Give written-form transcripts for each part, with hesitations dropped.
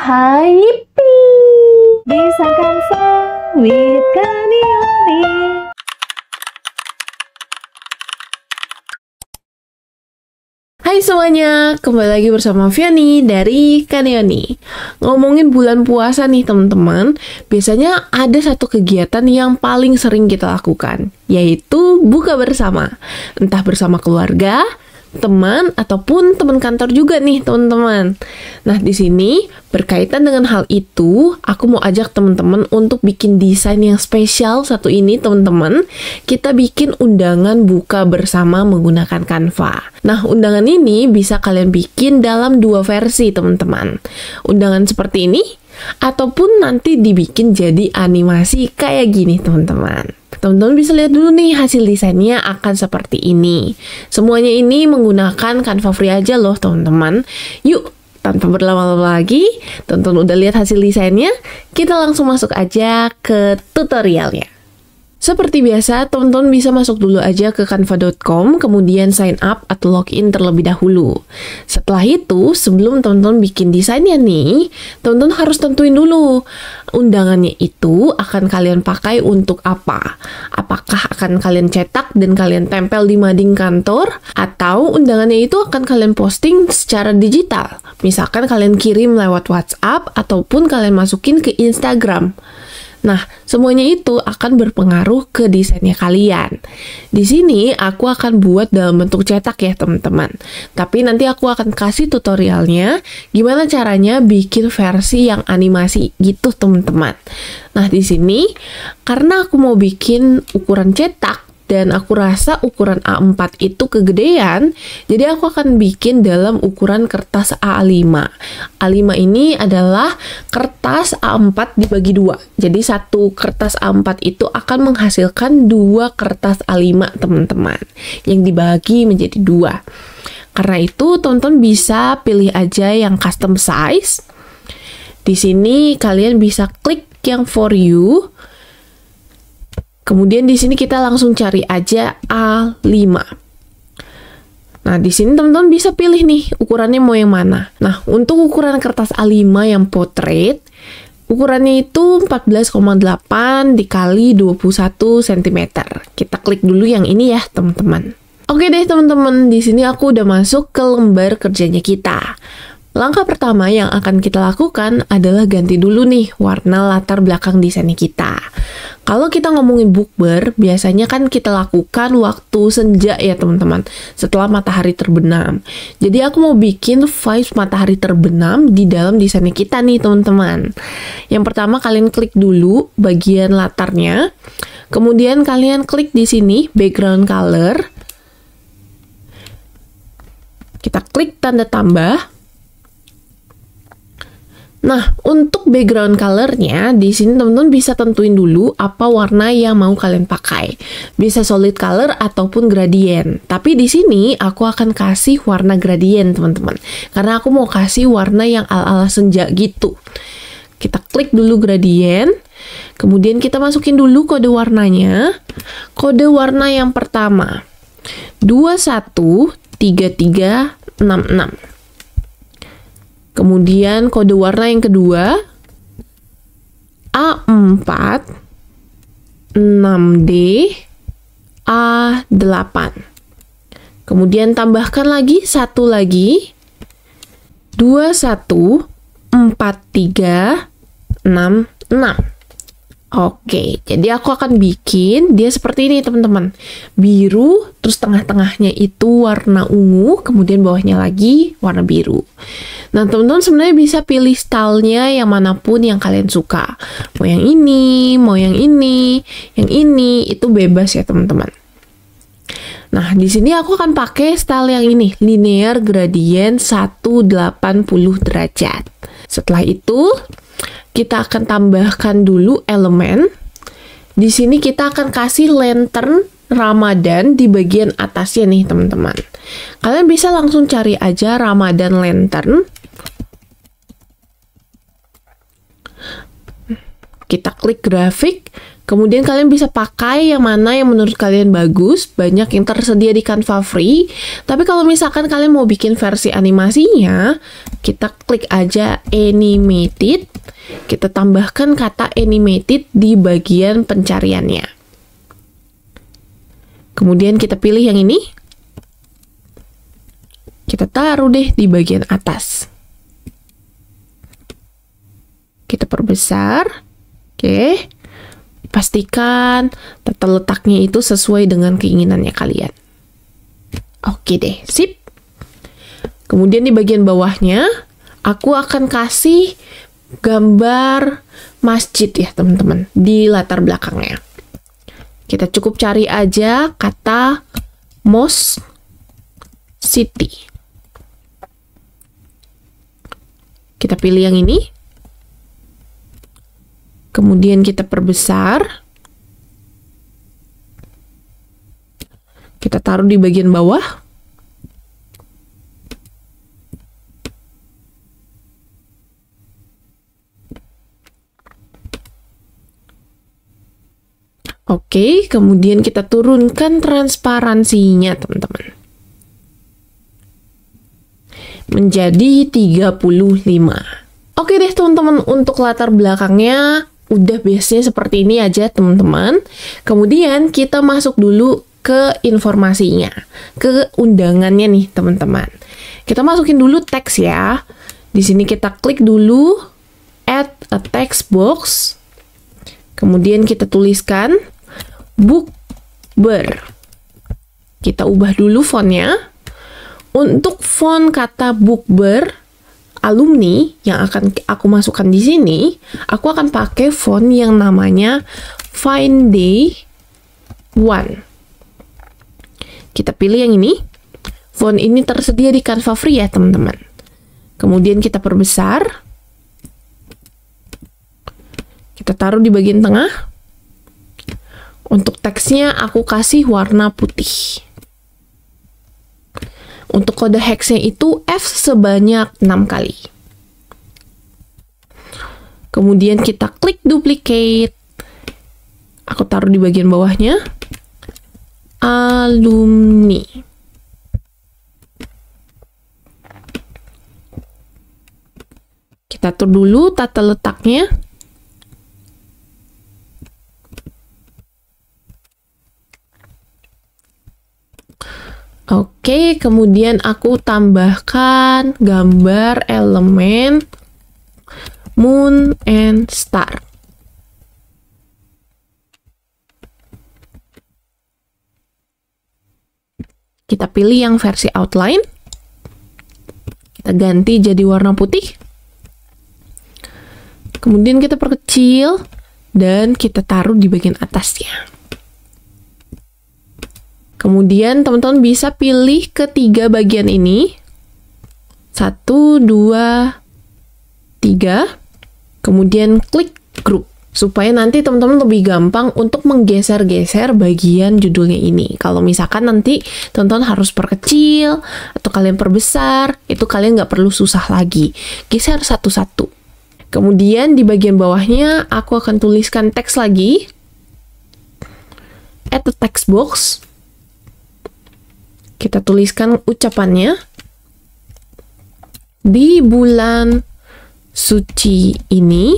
Haipi Bisa Canva with Kanioni. Hai semuanya, kembali lagi bersama Viani dari Kanioni. Ngomongin bulan puasa nih teman-teman, biasanya ada satu kegiatan yang paling sering kita lakukan, yaitu buka bersama. Entah bersama keluarga, teman, ataupun teman kantor juga nih teman-teman. Nah di sini berkaitan dengan hal itu, aku mau ajak teman-teman untuk bikin desain yang spesial satu ini teman-teman. Kita bikin undangan buka bersama menggunakan Canva. Nah undangan ini bisa kalian bikin dalam dua versi teman-teman. Undangan seperti ini, ataupun nanti dibikin jadi animasi kayak gini teman-teman. Teman-teman bisa lihat dulu nih hasil desainnya akan seperti ini. Semuanya ini menggunakan Canva free aja loh teman-teman. Yuk, tanpa berlama-lama lagi, teman-teman udah lihat hasil desainnya, kita langsung masuk aja ke tutorialnya. Seperti biasa, teman-teman bisa masuk dulu aja ke canva.com, kemudian sign up atau login terlebih dahulu. Setelah itu, sebelum teman-teman bikin desainnya nih, teman-teman harus tentuin dulu undangannya itu akan kalian pakai untuk apa. Apakah akan kalian cetak dan kalian tempel di mading kantor, atau undangannya itu akan kalian posting secara digital. Misalkan kalian kirim lewat WhatsApp, ataupun kalian masukin ke Instagram. Nah, semuanya itu akan berpengaruh ke desainnya kalian. Di sini aku akan buat dalam bentuk cetak ya, teman-teman. Tapi nanti aku akan kasih tutorialnya gimana caranya bikin versi yang animasi gitu, teman-teman. Nah, di sini karena aku mau bikin ukuran cetak dan aku rasa ukuran A4 itu kegedean, jadi aku akan bikin dalam ukuran kertas A5. A5 ini adalah kertas A4 dibagi dua. Jadi satu kertas A4 itu akan menghasilkan dua kertas A5, teman-teman, yang dibagi menjadi dua. Karena itu, teman-teman bisa pilih aja yang custom size. Di sini kalian bisa klik yang for you. Kemudian di sini kita langsung cari aja A5. Nah, di sini teman-teman bisa pilih nih ukurannya mau yang mana. Nah, untuk ukuran kertas A5 yang portrait, ukurannya itu 14,8 dikali 21 cm. Kita klik dulu yang ini ya, teman-teman. Oke deh, teman-teman. Di sini aku udah masuk ke lembar kerjanya kita. Langkah pertama yang akan kita lakukan adalah ganti dulu nih warna latar belakang desainnya kita. Kalau kita ngomongin bukber, biasanya kan kita lakukan waktu senja ya teman-teman, setelah matahari terbenam. Jadi aku mau bikin vibes matahari terbenam di dalam desainnya kita nih teman-teman. Yang pertama kalian klik dulu bagian latarnya, kemudian kalian klik di sini background color. Kita klik tanda tambah. Nah, untuk background color-nya, di sini teman-teman bisa tentuin dulu apa warna yang mau kalian pakai. Bisa solid color ataupun gradient. Tapi di sini aku akan kasih warna gradient, teman-teman. Karena aku mau kasih warna yang ala-ala senja gitu. Kita klik dulu gradient. Kemudian kita masukin dulu kode warnanya. Kode warna yang pertama, 213366. Kemudian kode warna yang kedua A4 6D A8. Kemudian tambahkan lagi satu lagi 214366. Oke, jadi aku akan bikin dia seperti ini teman-teman. Biru, terus tengah-tengahnya itu warna ungu, kemudian bawahnya lagi warna biru. Nah teman-teman sebenarnya bisa pilih stylenya yang manapun yang kalian suka. Mau yang ini, mau yang ini itu bebas ya teman-teman. Nah di sini aku akan pakai style yang ini, linear gradient 180 derajat. Setelah itu kita akan tambahkan dulu elemen. Di sini kita akan kasih lantern Ramadan di bagian atasnya nih teman-teman. Kalian bisa langsung cari aja Ramadan lantern. Kita klik grafik, Kemudian kalian bisa pakai yang mana yang menurut kalian bagus, banyak yang tersedia di Canva Free. Tapi kalau misalkan kalian mau bikin versi animasinya, kita klik aja animated, kita tambahkan kata animated di bagian pencariannya. Kemudian kita pilih yang ini, kita taruh deh di bagian atas. Kita perbesar, oke. Pastikan tata letaknya itu sesuai dengan keinginannya kalian. Oke deh, sip. Kemudian di bagian bawahnya, aku akan kasih gambar masjid ya teman-teman, di latar belakangnya. Kita cukup cari aja kata Mosque City. Kita pilih yang ini. Kemudian kita perbesar. Kita taruh di bagian bawah. Oke, kemudian kita turunkan transparansinya, teman-teman. Menjadi 35. Oke deh, teman-teman, untuk latar belakangnya udah biasanya seperti ini aja, teman-teman. Kemudian kita masuk dulu ke informasinya, ke undangannya nih, teman-teman. Kita masukin dulu teks ya. Di sini kita klik dulu add a text box. Kemudian kita tuliskan bookber. Kita ubah dulu fontnya. Untuk font kata bookber alumni yang akan aku masukkan di sini, aku akan pakai font yang namanya Fine Day 1. Kita pilih yang ini. Font ini tersedia di Canva Free ya, teman-teman. Kemudian kita perbesar. Kita taruh di bagian tengah. Untuk teksnya aku kasih warna putih. Untuk kode hexnya itu F sebanyak 6 kali. Kemudian kita klik duplicate. Aku taruh di bagian bawahnya. Alumni. Kita atur dulu tata letaknya. Oke, kemudian aku tambahkan gambar elemen moon and star. Kita pilih yang versi outline. Kita ganti jadi warna putih. Kemudian kita perkecil dan kita taruh di bagian atasnya. Kemudian teman-teman bisa pilih ketiga bagian ini. 1, 2, 3. Kemudian klik group. Supaya nanti teman-teman lebih gampang untuk menggeser-geser bagian judulnya ini. Kalau misalkan nanti teman-teman harus perkecil atau kalian perbesar, itu kalian nggak perlu susah lagi. Geser satu-satu. Kemudian di bagian bawahnya aku akan tuliskan teks lagi. Add the text box. Kita tuliskan ucapannya. Di bulan suci ini,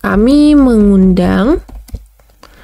kami mengundang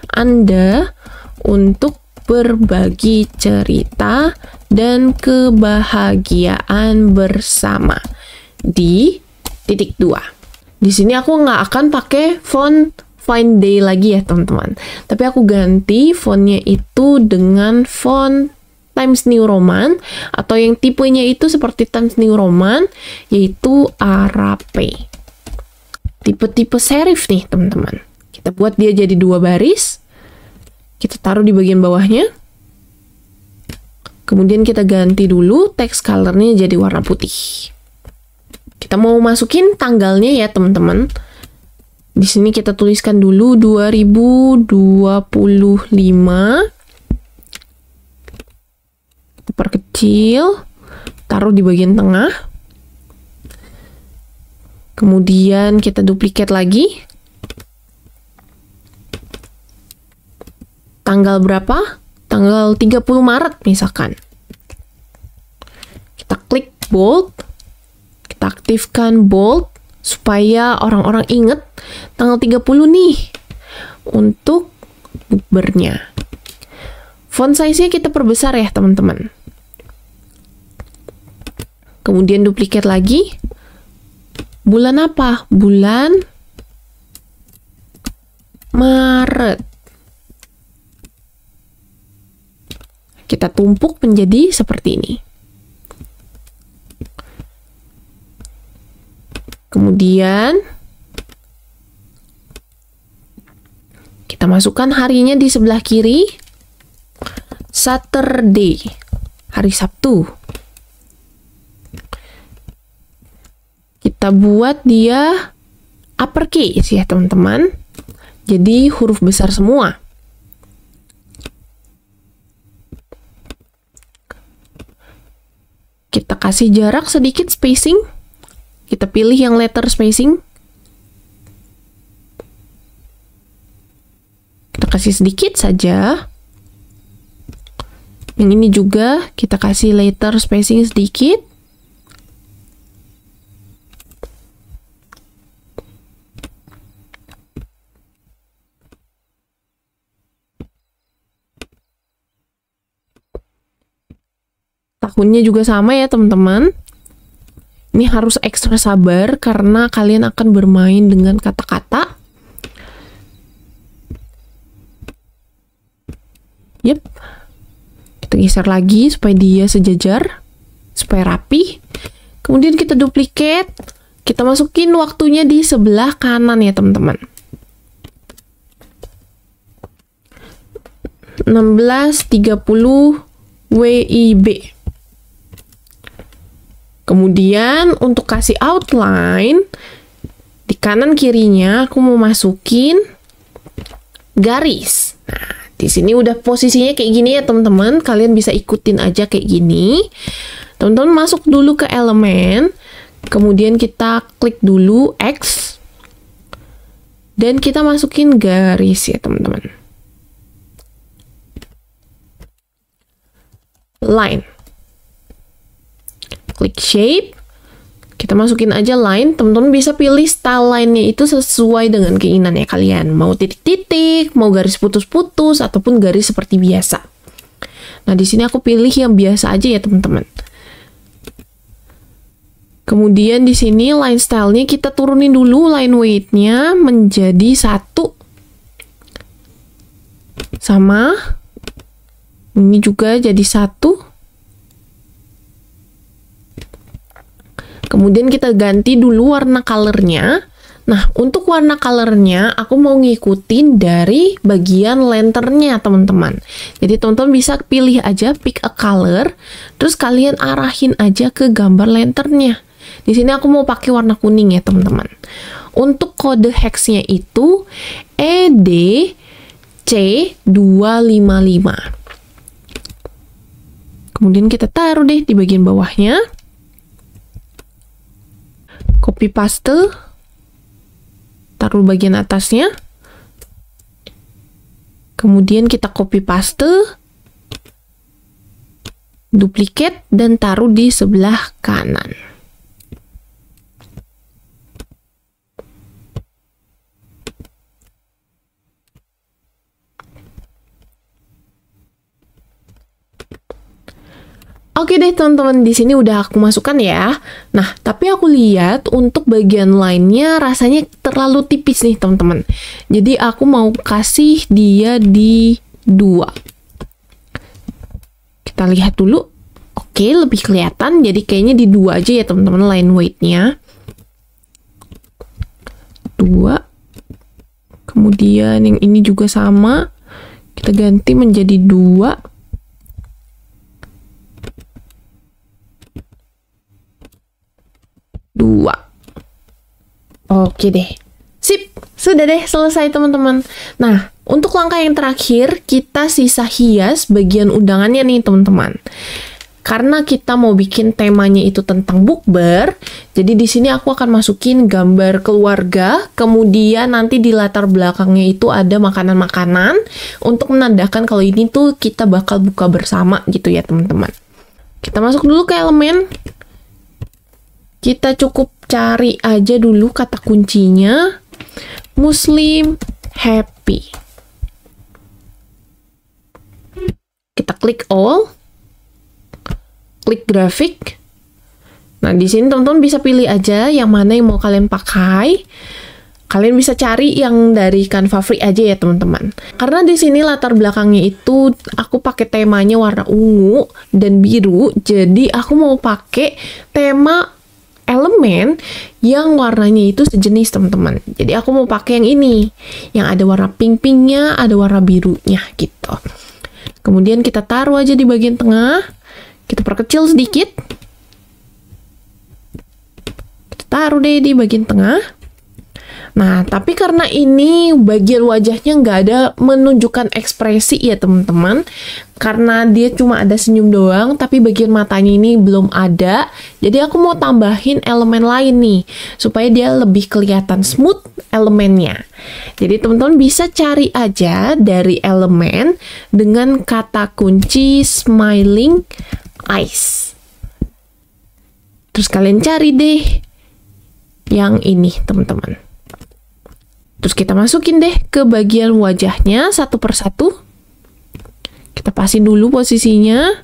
Anda untuk berbagi cerita dan kebahagiaan bersama di titik 2. Di sini aku nggak akan pakai font Fine Day lagi ya, teman-teman. Tapi aku ganti fontnya itu dengan font Times New Roman, atau yang tipenya itu seperti Times New Roman, yaitu Arape. Tipe-tipe serif nih, teman-teman. Kita buat dia jadi 2 baris. Kita taruh di bagian bawahnya. Kemudian kita ganti dulu text color-nya jadi warna putih. Kita mau masukin tanggalnya ya, teman-teman. Di sini kita tuliskan dulu 2025. Perkecil, taruh di bagian tengah. Kemudian kita duplicate lagi. tanggal berapa? Tanggal 30 Maret misalkan. Kita klik bold, kita aktifkan bold supaya orang-orang ingat tanggal 30 nih untuk bukbernya. Font size-nya kita perbesar ya teman-teman. Kemudian duplikat lagi. Bulan apa? Bulan Maret. Kita tumpuk menjadi seperti ini. Kemudian kita masukkan harinya di sebelah kiri. Saturday, hari Sabtu. Kita buat dia uppercase ya teman-teman. Jadi huruf besar semua. Kita kasih jarak sedikit spacing. Kita pilih yang letter spacing. Kita kasih sedikit saja. Yang ini juga kita kasih letter spacing sedikit. Tahunnya juga sama ya teman-teman. Ini harus ekstra sabar karena kalian akan bermain dengan kata-kata. Yep. Kita geser lagi supaya dia sejajar, supaya rapi. Kemudian kita duplikat. Kita masukin waktunya di sebelah kanan ya teman-teman. 16.30 WIB. Kemudian untuk kasih outline di kanan kirinya aku mau masukin garis. Nah, di sini udah posisinya kayak gini ya teman-teman. Kalian bisa ikutin aja kayak gini. Teman-teman masuk dulu ke elemen, kemudian kita klik dulu X dan kita masukin garis ya teman-teman. Line. Klik shape, kita masukin aja line. Teman-teman bisa pilih style line-nya itu sesuai dengan keinginannya kalian. Mau titik-titik, mau garis putus-putus, ataupun garis seperti biasa. Nah, di sini aku pilih yang biasa aja ya teman-teman. Kemudian di sini line style-nya kita turunin dulu line weight-nya menjadi 1. Sama. Ini juga jadi 1. Kemudian kita ganti dulu warna color-nya. Nah, untuk warna color-nya aku mau ngikutin dari bagian lantern-nya, teman-teman. Jadi, teman-teman bisa pilih aja pick a color, terus kalian arahin aja ke gambar lantern-nya. Di sini aku mau pakai warna kuning ya, teman-teman. Untuk kode hex-nya itu EDC255. Kemudian kita taruh deh di bagian bawahnya. Copy paste, taruh bagian atasnya. Kemudian kita copy paste, duplikat dan taruh di sebelah kanan. Oke deh teman-teman, di sini udah aku masukkan ya. Nah, tapi aku lihat untuk bagian lainnya rasanya terlalu tipis nih teman-teman. Jadi aku mau kasih dia di 2. Kita lihat dulu. Oke, lebih kelihatan. Jadi kayaknya di 2 aja ya teman-teman line weight-nya. 2. Kemudian yang ini juga sama. Kita ganti menjadi 2. Oke deh. Sip, sudah deh selesai teman-teman. Nah, untuk langkah yang terakhir, kita sisa hias bagian undangannya nih teman-teman. Karena kita mau bikin temanya itu tentang bukber, jadi di sini aku akan masukin gambar keluarga, kemudian nanti di latar belakangnya itu ada makanan-makanan untuk menandakan kalau ini tuh kita bakal buka bersama gitu ya teman-teman. Kita masuk dulu ke elemen. Kita cukup cari aja dulu kata kuncinya Muslim happy. Kita klik all, klik grafik. Nah, di sini teman-teman bisa pilih aja yang mana yang mau kalian pakai. Kalian bisa cari yang dari Canva Free aja ya teman-teman. Karena di sini latar belakangnya itu aku pakai temanya warna ungu dan biru, jadi aku mau pakai tema elemen yang warnanya itu sejenis teman-teman. Jadi aku mau pakai yang ini, yang ada warna pink-pinknya, ada warna birunya gitu. Kemudian kita taruh aja di bagian tengah, kita perkecil sedikit, kita taruh deh di bagian tengah. Nah, tapi karena ini bagian wajahnya nggak ada menunjukkan ekspresi ya teman-teman, karena dia cuma ada senyum doang, tapi bagian matanya ini belum ada, jadi aku mau tambahin elemen lain nih, supaya dia lebih kelihatan smooth elemennya. Jadi teman-teman bisa cari aja dari elemen dengan kata kunci smiling eyes. Terus kalian cari deh yang ini teman-teman. Terus kita masukin deh ke bagian wajahnya satu persatu. Kita pasin dulu posisinya.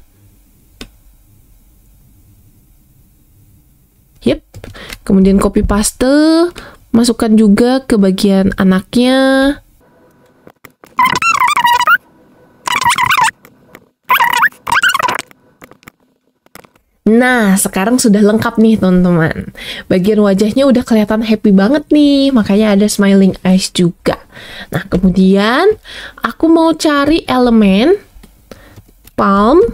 Yep. Kemudian copy paste, masukkan juga ke bagian anaknya. Nah, sekarang sudah lengkap nih teman-teman. Bagian wajahnya udah kelihatan happy banget nih, makanya ada smiling eyes juga. Nah, kemudian aku mau cari elemen palm,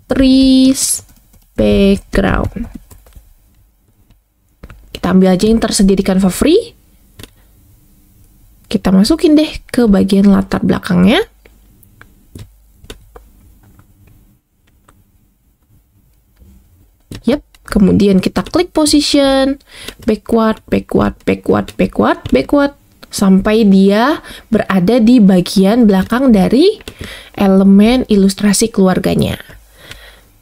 trees, background. Kita ambil aja yang tersedia di Canva Free. Kita masukin deh ke bagian latar belakangnya. Yep, kemudian kita klik position, backward, backward, backward, backward, backward, sampai dia berada di bagian belakang dari elemen ilustrasi keluarganya.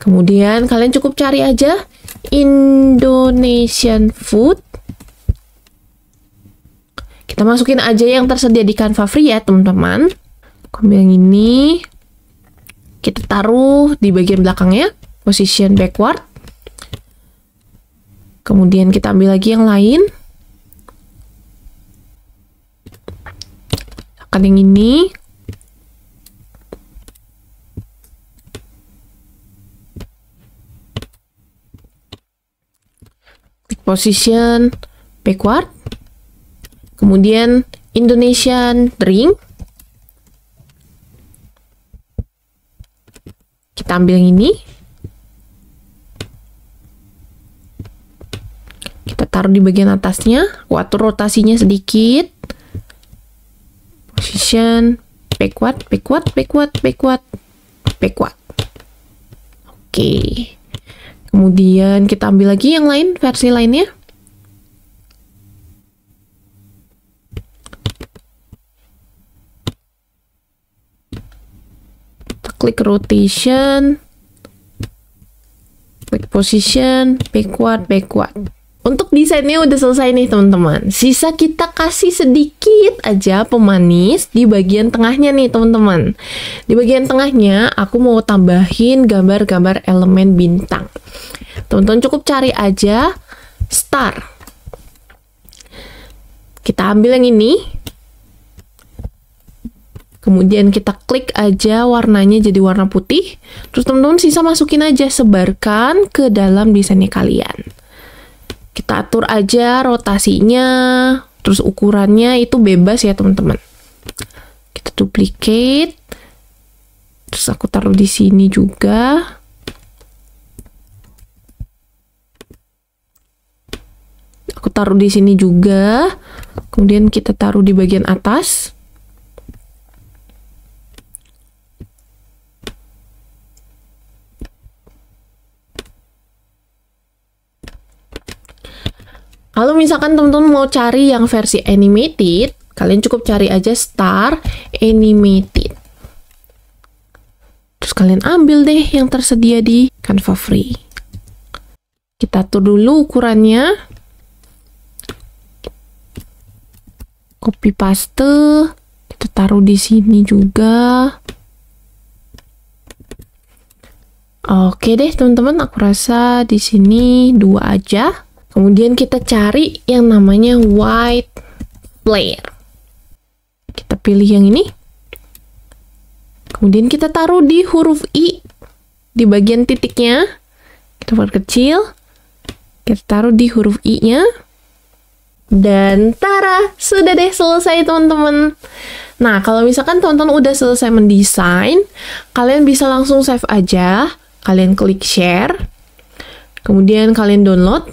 Kemudian kalian cukup cari aja Indonesian food. Kita masukin aja yang tersedia di Canva Free ya teman-teman. Ambil yang ini, kita taruh di bagian belakangnya, position backward. Kemudian kita ambil lagi yang lain. Akan yang ini. Klik position backward. Kemudian Indonesian drink. Kita ambil yang ini. Kita taruh di bagian atasnya, aku atur rotasinya sedikit. Position, backward, backward, backward, backward, backward. Oke. Kemudian kita ambil lagi yang lain, versi lainnya. Kita klik rotation, klik position, backward, backward. Untuk desainnya udah selesai nih teman-teman. Sisa kita kasih sedikit aja pemanis di bagian tengahnya nih teman-teman. Di bagian tengahnya aku mau tambahin gambar-gambar elemen bintang. Teman-teman cukup cari aja star. Kita ambil yang ini. Kemudian kita klik aja warnanya jadi warna putih. Terus teman-teman sisa masukin aja, sebarkan ke dalam desainnya kalian. Kita atur aja rotasinya, terus ukurannya itu bebas ya teman-teman. Kita duplicate, terus aku taruh di sini juga. Aku taruh di sini juga. Kemudian kita taruh di bagian atas. misalkan teman-teman mau cari yang versi animated, kalian cukup cari aja Star Animated. Terus kalian ambil deh yang tersedia di Canva Free. Kita atur dulu ukurannya. Copy paste. Kita taruh di sini juga. Oke deh teman-teman, aku rasa di sini 2 aja. Kemudian kita cari yang namanya white flare. Kita pilih yang ini. Kemudian kita taruh di huruf I di bagian titiknya. Kita perkecil. Kita taruh di huruf I-nya. Dan tara, sudah deh selesai teman-teman. Nah, kalau misalkan teman-teman udah selesai mendesain, kalian bisa langsung save aja. Kalian klik share. Kemudian kalian download.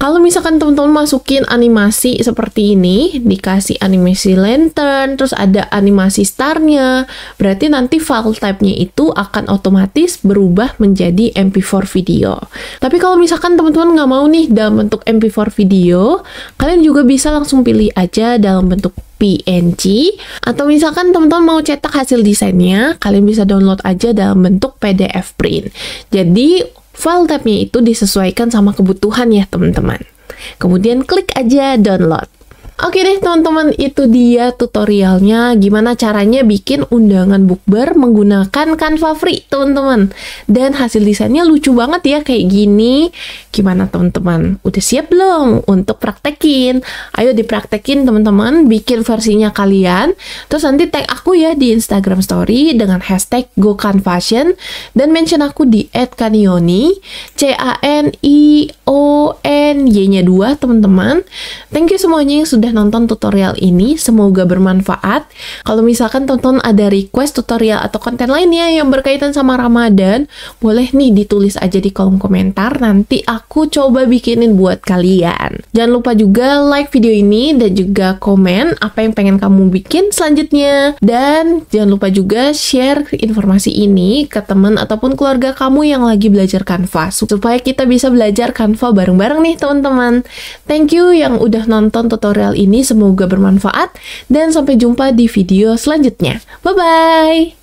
Kalau misalkan teman-teman masukin animasi seperti ini, dikasih animasi lantern, terus ada animasi starnya, berarti nanti file type-nya itu akan otomatis berubah menjadi MP4 video. Tapi kalau misalkan teman-teman nggak mau nih dalam bentuk MP4 video, kalian juga bisa langsung pilih aja dalam bentuk PNG, atau misalkan teman-teman mau cetak hasil desainnya, kalian bisa download aja dalam bentuk PDF print. Jadi, file type-nya itu disesuaikan sama kebutuhan ya teman-teman. Kemudian klik aja download. Oke deh teman-teman, itu dia tutorialnya gimana caranya bikin undangan bukber menggunakan Canva Free teman-teman. Dan hasil desainnya lucu banget ya kayak gini. Gimana teman-teman? Udah siap belum untuk praktekin? Ayo dipraktekin teman-teman, bikin versinya kalian. Terus nanti tag aku ya di Instagram Story dengan hashtag GoCanVashion dan mention aku di @kanioni, CANIONY-nya 2 teman-teman. Thank you semuanya yang sudah nonton tutorial ini, semoga bermanfaat. Kalau misalkan teman-teman ada request tutorial atau konten lainnya yang berkaitan sama Ramadan, boleh nih ditulis aja di kolom komentar, nanti aku coba bikinin buat kalian. Jangan lupa juga like video ini dan juga komen apa yang pengen kamu bikin selanjutnya. Dan jangan lupa juga share informasi ini ke teman ataupun keluarga kamu yang lagi belajar Canva, supaya kita bisa belajar Canva bareng-bareng nih teman-teman. Thank you yang udah nonton tutorial ini, semoga bermanfaat dan sampai jumpa di video selanjutnya. Bye-bye!